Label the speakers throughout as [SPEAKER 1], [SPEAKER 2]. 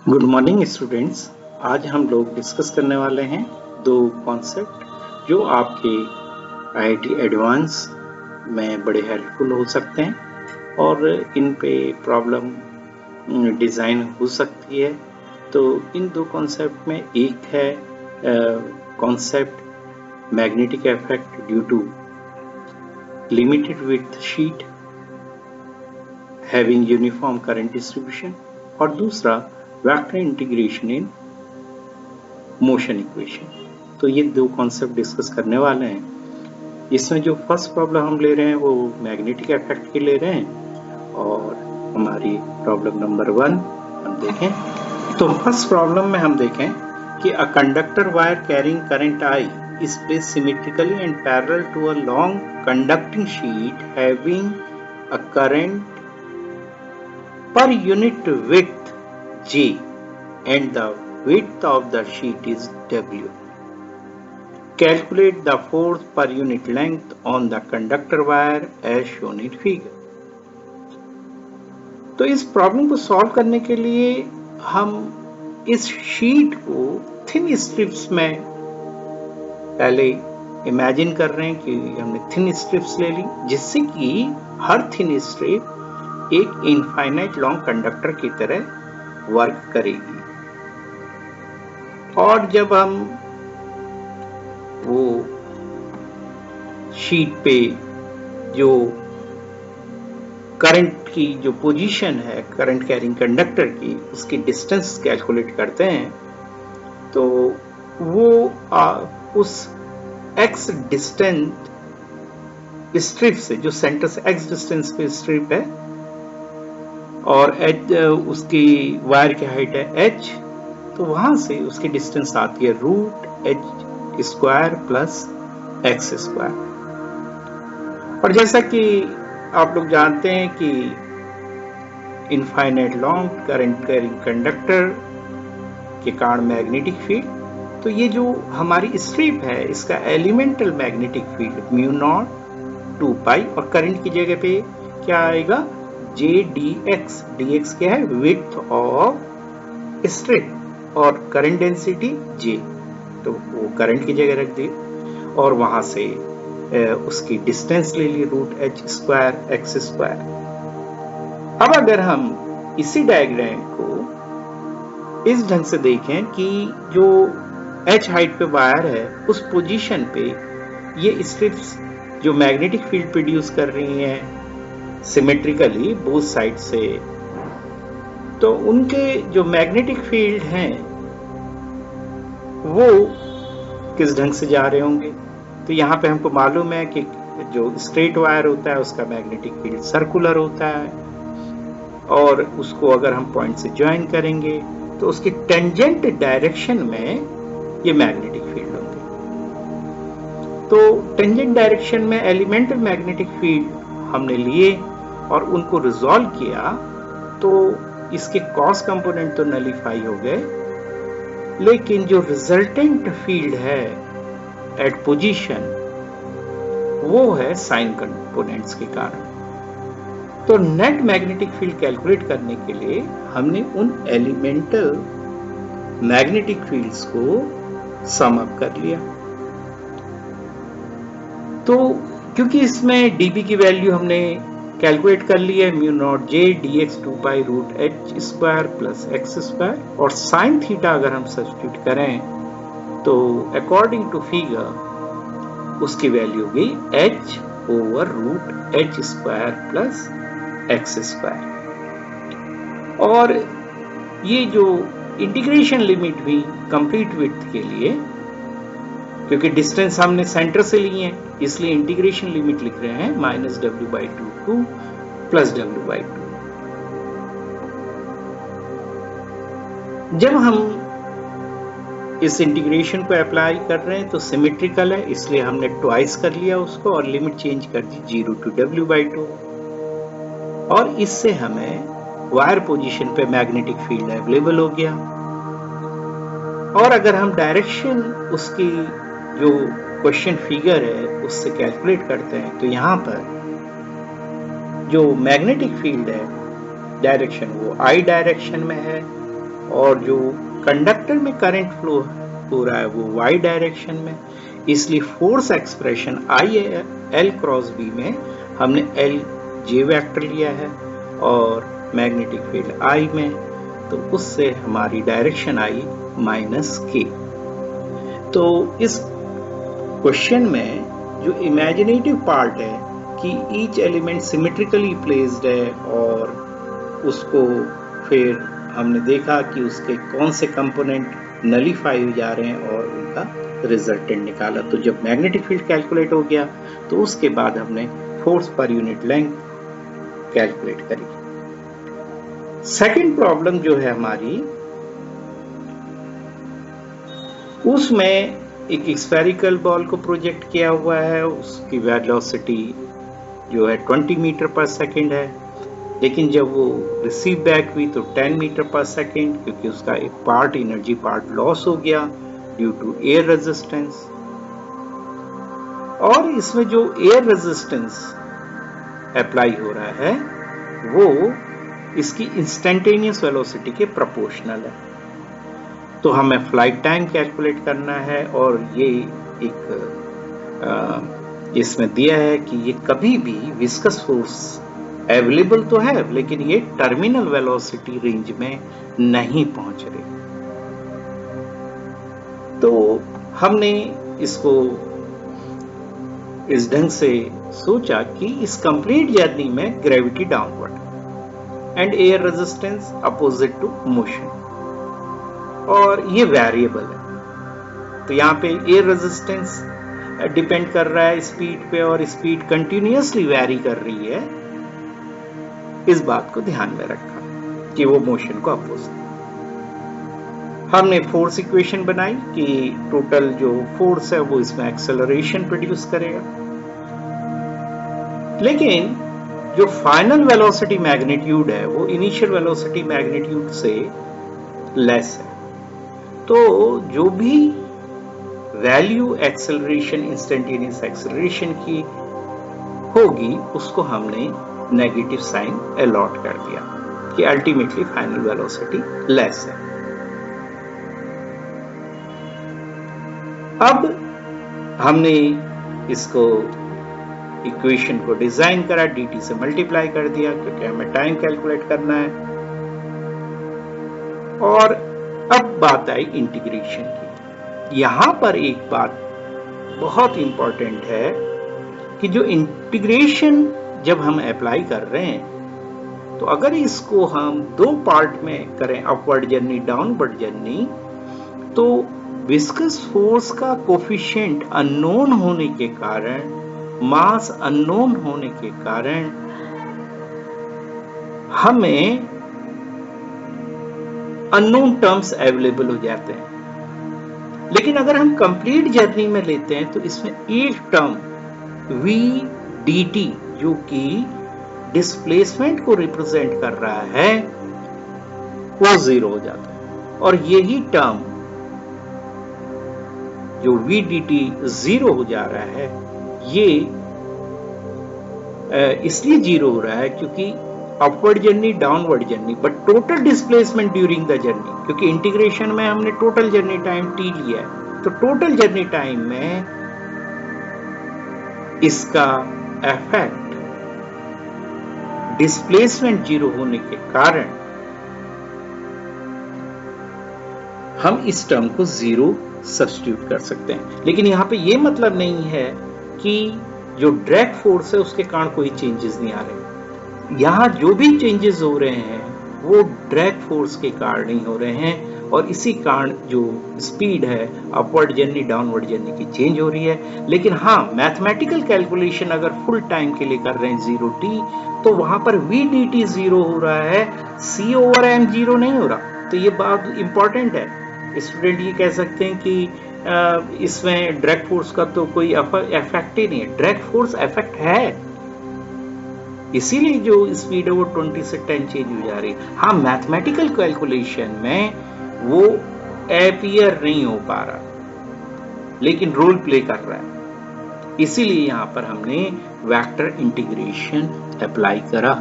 [SPEAKER 1] Good morning students. आज हम लोग डिस्कस करने वाले हैं दो कॉन्सेप्ट जो आपके आईआईटी एडवांस में बड़े हेल्पफुल हो सकते हैं और इन पे प्रॉब्लम डिज़ाइन हो सकती है। तो इन दो कॉन्सेप्ट में एक है concept magnetic effect due to limited width sheet having uniform current distribution और दूसरा vector integration in motion equation. तो ये दो कॉन्सेप्ट डिस्कस करने वाले हैं। इसमें जो फर्स्ट प्रॉब्लम हम ले रहे हैं वो मैग्नेटिक इफेक्ट की ले रहे हैं और हमारी प्रॉब्लम नंबर 1 हम देखें। तो फर्स्ट प्रॉब्लम में हम देखें कि a conductor wire carrying current I is placed symmetrically and parallel to a long conducting sheet having a current per unit width J and the width of the sheet is W. Calculate the force per unit length on the conductor wire as shown in figure. तो इस problem को solve करने के लिए हम इस sheet को thin strips में पहले इमेजिन कर रहे हैं कि हमने थिन स्ट्रिप्स ले ली, जिससे कि हर थिन स्ट्रिप एक इनफाइनाइट लॉन्ग कंडक्टर की तरह वर्क करेगी। और जब हम वो शीट पे जो करंट की जो पोजीशन है करंट कैरिंग कंडक्टर की, उसकी डिस्टेंस कैलकुलेट करते हैं, तो वो उस x डिस्टेंस स्ट्रिप से, जो सेंटर से x डिस्टेंस पे स्ट्रिप है और h उसकी वायर की हाइट है h, तो वहां से उसकी डिस्टेंस आती है √h² प्लस x²। और जैसा कि आप लोग जानते हैं कि infinite long current carrying conductor के कारण मैग्नेटिक फील्ड, तो ये जो हमारी स्ट्रिप है इसका एलिमेंटल मैग्नेटिक फील्ड μ0 और करंट की जगह पे क्या आएगा JdX। dx क्या है? विड्थ ऑफ स्ट्रिप और करंट डेंसिटी J, तो वो करंट की जगह रख दी और वहां से उसकी डिस्टेंस ले ली √h² x²। अब अगर हम इसी डायग्राम को इस ढंग से देखें कि जो h हाइट पे वायर है उस पोजीशन पे ये स्ट्रिप्स जो मैग्नेटिक फील्ड प्रोड्यूस कर रही हैं सिमेट्रिकली बोथ साइड से, तो उनके जो मैग्नेटिक फील्ड हैं वो किस ढंग से जा रहे होंगे। तो यहाँ पे हमको मालूम है कि जो स्ट्रेट वायर होता है उसका मैग्नेटिक फील्ड सर्कुलर होता है और उसको अगर हम पॉइंट से ज्वाइन करेंगे तो उसकी टेंजेंट डायरेक्शन में ये मैग्नेटिक फील्ड होंगे। तो टेंजेंट डायरेक्शन में एलिमेंटल मैग्नेटिक फील्ड हमने लिए और उनको रिजॉल्व किया, तो इसके कॉस कंपोनेंट तो नलीफाई हो गए, लेकिन जो रिजल्टेंट फील्ड है एट पोजीशन वो है साइन कंपोनेंट्स के कारण। तो नेट मैग्नेटिक फील्ड कैलकुलेट करने के लिए हमने उन एलिमेंटल मैग्नेटिक फील्ड्स को सम अप कर लिया। तो क्योंकि इसमें dB की वैल्यू हमने कैलकुलेट कर ली है μ0J dx 2π √h² plus x² और साइन थीटा अगर हम सब्स्टिट्यूट करें तो अकॉर्डिंग टू फिगर उसकी वैल्यू गई h/√h² प्लस x²। और ये जो इंटीग्रेशन लिमिट हुई कंप्लीट विड्थ के लिए, क्योंकि डिस्टेंस हमने सेंटर से ली है इसलिए इंटीग्रेशन लिमिट लिख रहे हैं -w/2 टू +w/2। जब हम इस इंटीग्रेशन को अप्लाई कर रहे हैं तो सिमेट्रिकल है, इसलिए हमने ट्वाइस कर लिया उसको और लिमिट चेंज कर दी 0 to w/2, और इससे हमें वायर पोजीशन पे मैग्नेटिक फील्ड अवेलेबल हो गया। और अगर हम डायरेक्शन उसकी जो क्वेश्चन फिगर है उससे कैलकुलेट करते हैं तो यहाँ पर जो मैग्नेटिक फील्ड है डायरेक्शन वो I डायरेक्शन में है और जो कंडक्टर में करंट फ्लो हो रहा है वो y डायरेक्शन में, इसलिए force expression I L cross B में हमने L J वेक्टर लिया है और मैग्नेटिक फील्ड I में, तो उससे हमारी डायरेक्शन आई -k। तो इस क्वेश्चन में जो इमेजिनेटिव पार्ट है कि ईच एलिमेंट सिमेट्रिकली प्लेस्ड है और उसको फिर हमने देखा कि उसके कौन से कंपोनेंट नलीफाई हो जा रहे हैं और उनका रिजल्टेंट निकाला। तो जब मैग्नेटिक फील्ड कैलकुलेट हो गया तो उसके बाद हमने force per unit length calculate करी। सेकंड प्रॉब्लम जो है हमारी, उसमें एक स्फेरिकल बॉल को प्रोजेक्ट किया हुआ है, उसकी वेलोसिटी जो है 20 मीटर पर सेकेंड है, लेकिन जब वो रिसीव बैक हुई तो 10 मीटर पर सेकेंड, क्योंकि उसका एक पार्ट एनर्जी पार्ट लॉस हो गया ड्यू टू एयर रेजिस्टेंस। और इसमें जो एयर रेजिस्टेंस अप्लाई हो रहा है वो इसकी इंस्टेंटेनियस वेलोसिटी के प्रोपोर्शनल है। तो हमें फ्लाइट टाइम कैलकुलेट करना है और ये एक इसमें दिया है कि ये कभी भी विस्कस फोर्स अवेलेबल तो है लेकिन ये टर्मिनल वेलोसिटी रेंज में नहीं पहुंच रही। तो हमने इसको इस ढंग से सोचा कि इस कंप्लीट जर्नी में gravity downward and air resistance opposite to motion, और ये वेरिएबल है। तो यहाँ पे एयर रेजिस्टेंस डिपेंड कर रहा है स्पीड पे और स्पीड कंटिन्यूअसली वेरी कर रही है। इस बात को ध्यान में रखा कि वो मोशन को अपोज। हमने फोर्स इक्वेशन बनाई कि टोटल जो फोर्स है वो इसमें एक्सेलरेशन प्रोड्यूस करेगा, लेकिन जो फाइनल वेलोसिटी मैग्नीट्यूड है वो इनिशियल वेलोसिटी मैग्नीट्यूड से लेस है। तो जो भी वैल्यू एक्सेलरेशन इंस्टेंटेनियस एक्सेलरेशन की होगी उसको हमने नेगेटिव साइन अलॉट कर दिया कि अल्टीमेटली फाइनल वेलोसिटी लेस है। अब हमने इसको इक्वेशन को डिजाइन करा, dt से मल्टीप्लाई कर दिया क्योंकि हमें टाइम कैलकुलेट करना है। और अब बात आई इंटीग्रेशन की। यहां पर एक बात बहुत इंपॉर्टेंट है कि जो इंटीग्रेशन जब हम अप्लाई कर रहे हैं तो अगर इसको हम दो पार्ट में करें, अपवर्ड जर्नी डाउनवर्ड जर्नी, तो विस्कस फोर्स का कोफिशिएंट अननोन होने के कारण, मास अननोन होने के कारण हमें अननोन टर्म्स अवेलेबल हो जाते हैं। लेकिन अगर हम कंप्लीट जर्नी में लेते हैं तो इसमें एक टर्म v dt जो कि डिस्प्लेसमेंट को रिप्रेजेंट कर रहा है वो जीरो हो जाता है, और यही टर्म जो v dt जीरो हो जा रहा है ये इसलिए जीरो हो रहा है क्योंकि upward journey downward journey but total displacement during the journey, क्योंकि इंटीग्रेशन में हमने टोटल जर्नी टाइम t लिया है, तो टोटल जर्नी टाइम में इसका इफेक्ट डिस्प्लेसमेंट जीरो होने के कारण हम इस टर्म को जीरो सब्स्टिट्यूट कर सकते हैं। लेकिन यहां पे ये मतलब नहीं है कि जो ड्रैग फोर्स है उसके कारण कोई चेंजेस नहीं आ रहे। यहां जो भी चेंजेस हो रहे हैं वो ड्रैग फोर्स के कारण ही हो रहे हैं, और इसी कारण जो स्पीड है अपवर्ड जर्नी डाउनवर्ड जर्नी की चेंज हो रही है। लेकिन हाँ, मैथमेटिकल कैलकुलेशन अगर फुल टाइम के लिए कर रहे हैं 0t, तो वहां पर v dt जीरो हो रहा है, c/m जीरो नहीं हो रहा। तो ये बात इंपॉर्टेंट है। स्टूडेंट ये कह सकते हैं कि इसमें ड्रैग फोर्स का तो कोई इफेक्ट ही नहीं है। ड्रैग फोर्स इफेक्ट है, इसीलिए जो स्पीड है वो 20 से 10 चेंज हो जा रही है। हाँ, मैथमेटिकल कैलकुलेशन में वो अपीयर नहीं हो पा रहा लेकिन रोल प्ले कर रहा है, इसीलिए यहां पर हमने वेक्टर इंटीग्रेशन अप्लाई करा।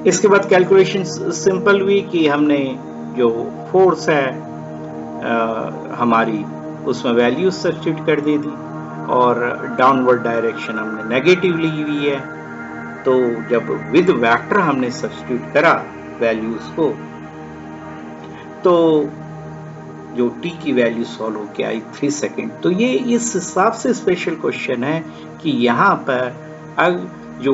[SPEAKER 1] इसके बाद कैलकुलेशन सिंपल हुई कि हमने जो फोर्स है हमारी उसमें वैल्यू सब्स्टिट्यूट कर दे दी और डाउनवर्ड डायरेक्शन हमने नेगेटिव ली हुई है। तो जब विद वेक्टर हमने सब्स्टिट्यूट करा वैल्यूज को तो जो t की वैल्यू सॉल्व होके आई 3 सेकेंड। तो ये इस हिसाब से स्पेशल क्वेश्चन है कि यहाँ पर अब जो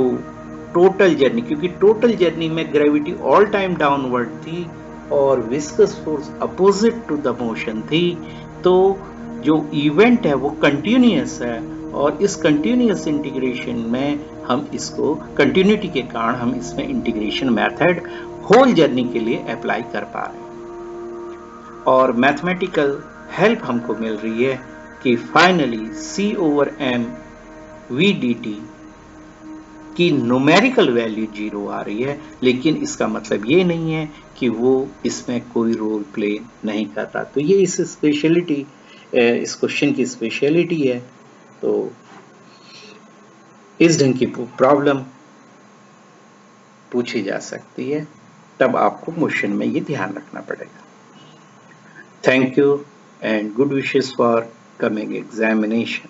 [SPEAKER 1] टोटल जर्नी, क्योंकि टोटल जर्नी में ग्रेविटी ऑल टाइम डाउनवर्ड थी और viscous force opposite to the motion थी, तो जो इवेंट है वो कंटिन्यूअस है और इस कंटिन्यूअस इंटीग्रेशन में हम इसको कंटिन्यूटी के कारण हम इसमें इंटीग्रेशन मेथड होल जर्नी के लिए अप्लाई कर पा रहे हैं और मैथमेटिकल हेल्प हमको मिल रही है कि फाइनली C/m v/dt की न्यूमेरिकल वैल्यू 0 आ रही है, लेकिन इसका मतलब ये नहीं है कि वो इसमें कोई रोल प्ले नहीं कर रहा। तो ये इस स्पेशलिटी, इस क्वेश्चन की स्पेशलिटी है। तो इस ढंग की प्रॉब्लम पूछी जा सकती है, तब आपको मोशन में ये ध्यान रखना पड़ेगा। Thank you and good wishes for coming examination.